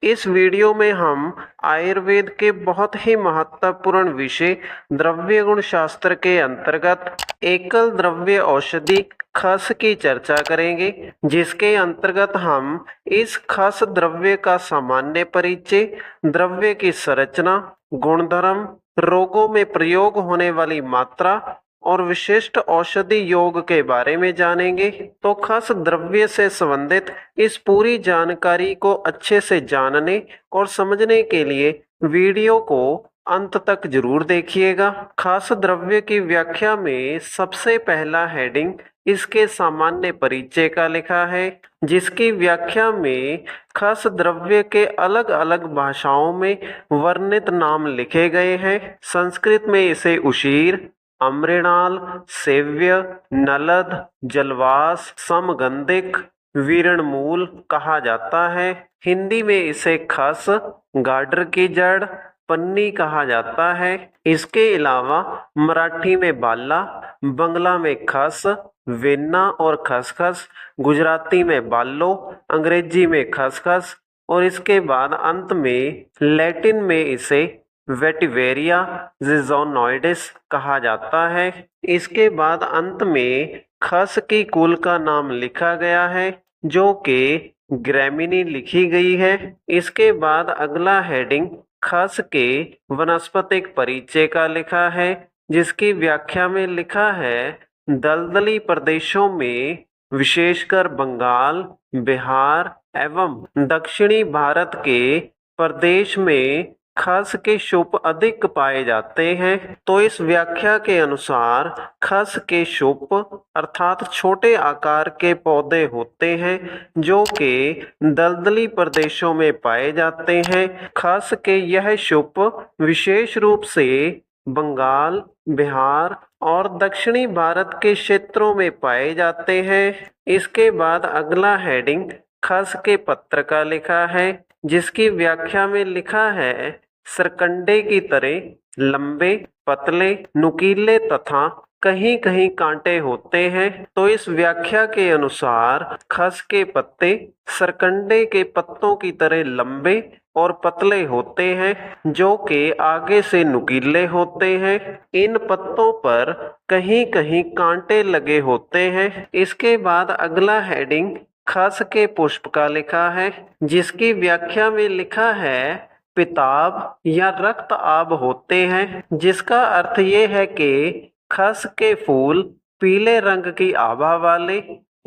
इस वीडियो में हम आयुर्वेद के बहुत ही महत्वपूर्ण विषय द्रव्य गुण शास्त्र के अंतर्गत एकल द्रव्य औषधि खस की चर्चा करेंगे, जिसके अंतर्गत हम इस खस द्रव्य का सामान्य परिचय, द्रव्य की संरचना, गुणधर्म, रोगों में प्रयोग होने वाली मात्रा और विशिष्ट औषधि योग के बारे में जानेंगे। तो खस द्रव्य से संबंधित इस पूरी जानकारी को अच्छे से जानने और समझने के लिए वीडियो को अंत तक जरूर देखिएगा। खस द्रव्य की व्याख्या में सबसे पहला हेडिंग इसके सामान्य परिचय का लिखा है, जिसकी व्याख्या में खस द्रव्य के अलग अलग भाषाओं में वर्णित नाम लिखे गए हैं। संस्कृत में इसे उशीर, अम्रिणाल, सेव्य, नलद, जलवास, समगंधिक, वीरणमूल कहा जाता है। हिंदी में इसे खस, गाडर की जड़, पन्नी कहा जाता है। इसके अलावा मराठी में बाला, बंगला में खस, वेन्ना और खसखस, गुजराती में बालो, अंग्रेजी में खसखस और इसके बाद अंत में लैटिन में इसे वेटिवेरिया जिज़ोनोइडिस कहा जाता है। इसके बाद अंत में खस की कुल का नाम लिखा गया है, जो कि ग्रैमिनी लिखी गई है। इसके बाद अगला हेडिंग खस के वनस्पतिक परिचय का लिखा है, जिसकी व्याख्या में लिखा है दलदली प्रदेशों में विशेषकर बंगाल, बिहार एवं दक्षिणी भारत के प्रदेश में खस के शुप अधिक पाए जाते हैं। तो इस व्याख्या के अनुसार खस के शुप अर्थात छोटे आकार के पौधे होते हैं, जो कि दलदली प्रदेशों में पाए जाते हैं। खस के यह शुप विशेष रूप से बंगाल, बिहार और दक्षिणी भारत के क्षेत्रों में पाए जाते हैं। इसके बाद अगला हेडिंग खस के पत्र का लिखा है, जिसकी व्याख्या में लिखा है सरकंडे की तरह लंबे, पतले, नुकीले तथा कहीं कहीं कांटे होते हैं। तो इस व्याख्या के अनुसार खस के पत्ते सरकंडे के पत्तों की तरह लंबे और पतले होते हैं, जो कि आगे से नुकीले होते हैं। इन पत्तों पर कहीं कहीं कांटे लगे होते हैं। इसके बाद अगला हेडिंग खस के पुष्प का लिखा है, जिसकी व्याख्या में लिखा है पिताब या रक्त आब होते हैं, जिसका अर्थ ये है कि खस के फूल पीले रंग की आभा वाले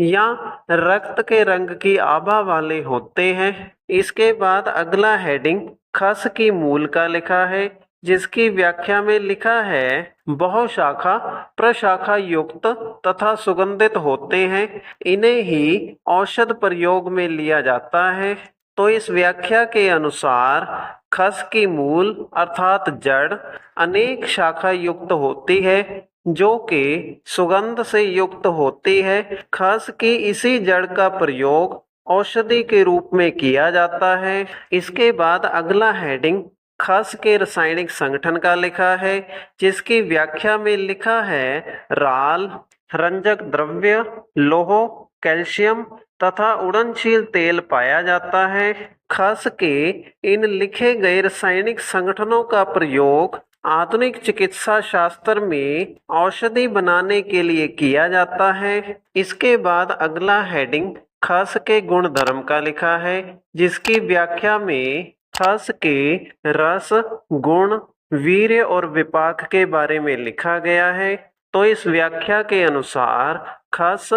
या रक्त के रंग की आभा वाले होते हैं। इसके बाद अगला हेडिंग खस की मूल का लिखा है, जिसकी व्याख्या में लिखा है बहुशाखा प्रशाखा युक्त तथा सुगंधित होते हैं। इन्हें ही औषध प्रयोग में लिया जाता है। तो इस व्याख्या के अनुसार खस की मूल अर्थात जड़ अनेक शाखा युक्त होती है, जो कि सुगंध से युक्त होती है। खस की इसी जड़ का प्रयोग औषधि के रूप में किया जाता है। इसके बाद अगला हेडिंग खस के रासायनिक संगठन का लिखा है, जिसकी व्याख्या में लिखा है राल, रंजक द्रव्य, लोह, कैल्शियम तथा उड़नशील तेल पाया जाता है। खस के इन लिखे गए रासायनिक संगठनों का प्रयोग आधुनिक चिकित्सा शास्त्र में औषधि बनाने के लिए किया जाता है। इसके बाद अगला हेडिंग खस के गुणधर्म का लिखा है, जिसकी व्याख्या में खस के रस, गुण, वीर्य और विपाक के बारे में लिखा गया है। तो इस व्याख्या के अनुसार खस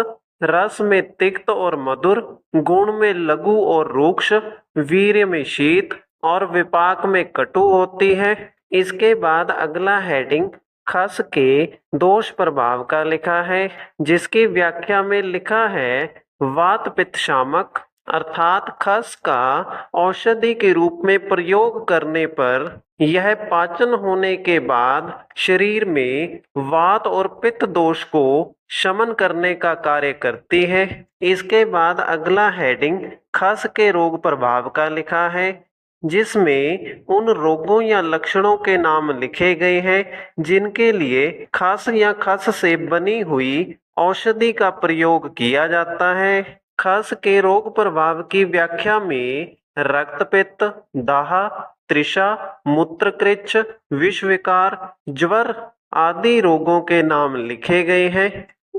रस में तिक्त और मधुर, गुण में लघु और रुक्ष, वीर्य में शीत और विपाक में कटु होती है। इसके बाद अगला हेडिंग खस के दोष प्रभाव का लिखा है, जिसकी व्याख्या में लिखा है वात पित्त शामक अर्थात खस का औषधि के रूप में प्रयोग करने पर यह पाचन होने के बाद शरीर में वात और पित्त दोष को शमन करने का कार्य करती है। इसके बाद अगला हेडिंग खस के रोग प्रभाव का लिखा है, जिसमें उन रोगों या लक्षणों के नाम लिखे गए हैं जिनके लिए खस या खस से बनी हुई औषधि का प्रयोग किया जाता है। खस के रोग प्रभाव की व्याख्या में रक्तपित्त, दाह, तृषा, मूत्रकृच्छ, विषविकार, ज्वर आदि रोगों के नाम लिखे गए हैं।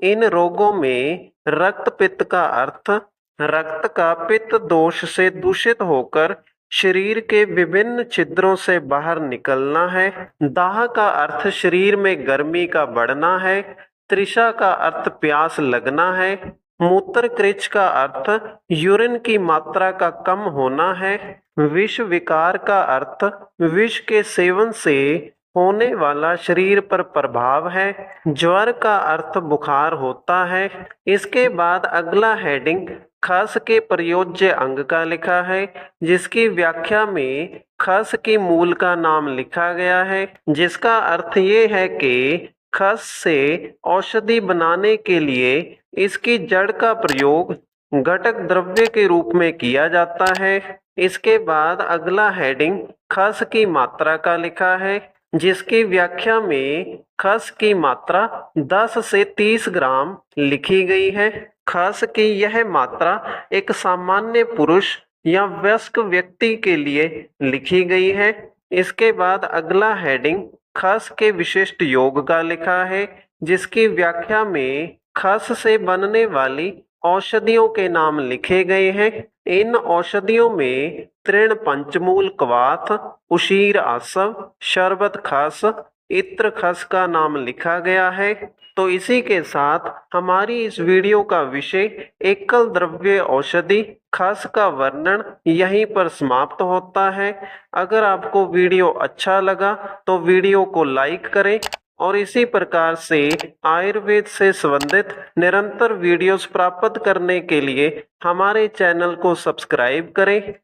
इन रोगों में रक्तपित्त का अर्थ रक्त का पित्त दोष से दूषित होकर शरीर के विभिन्न छिद्रों से बाहर निकलना है। दाह का अर्थ शरीर में गर्मी का बढ़ना है। तृषा का अर्थ प्यास लगना है। मूत्रकृच्छ का अर्थ यूरिन की मात्रा का कम होना है। विष विकार का अर्थ विष के सेवन से होने वाला शरीर पर प्रभाव है। ज्वर का अर्थ बुखार होता है। इसके बाद अगला हेडिंग खस के प्रयोज्य अंग का लिखा है, जिसकी व्याख्या में खस की मूल का नाम लिखा गया है, जिसका अर्थ ये है कि खस से औषधि बनाने के लिए इसकी जड़ का प्रयोग घटक द्रव्य के रूप में किया जाता है। इसके बाद अगला हेडिंग खस की मात्रा का लिखा है, जिसकी व्याख्या में खस की मात्रा 10 से 30 ग्राम लिखी गई है। खस की यह मात्रा एक सामान्य पुरुष या वयस्क व्यक्ति के लिए लिखी गई है। इसके बाद अगला हेडिंग खस के विशिष्ट योग का लिखा है, जिसकी व्याख्या में खस से बनने वाली औषधियों के नाम लिखे गए हैं। इन औषधियों में तृण पंचमूल क्वाथ, उशीर आसव, शरबत खस, इत्र खस का नाम लिखा गया है। तो इसी के साथ हमारी इस वीडियो का विषय एकल द्रव्य औषधि खस का वर्णन यहीं पर समाप्त होता है। अगर आपको वीडियो अच्छा लगा तो वीडियो को लाइक करें और इसी प्रकार से आयुर्वेद से संबंधित निरंतर वीडियोस प्राप्त करने के लिए हमारे चैनल को सब्सक्राइब करें।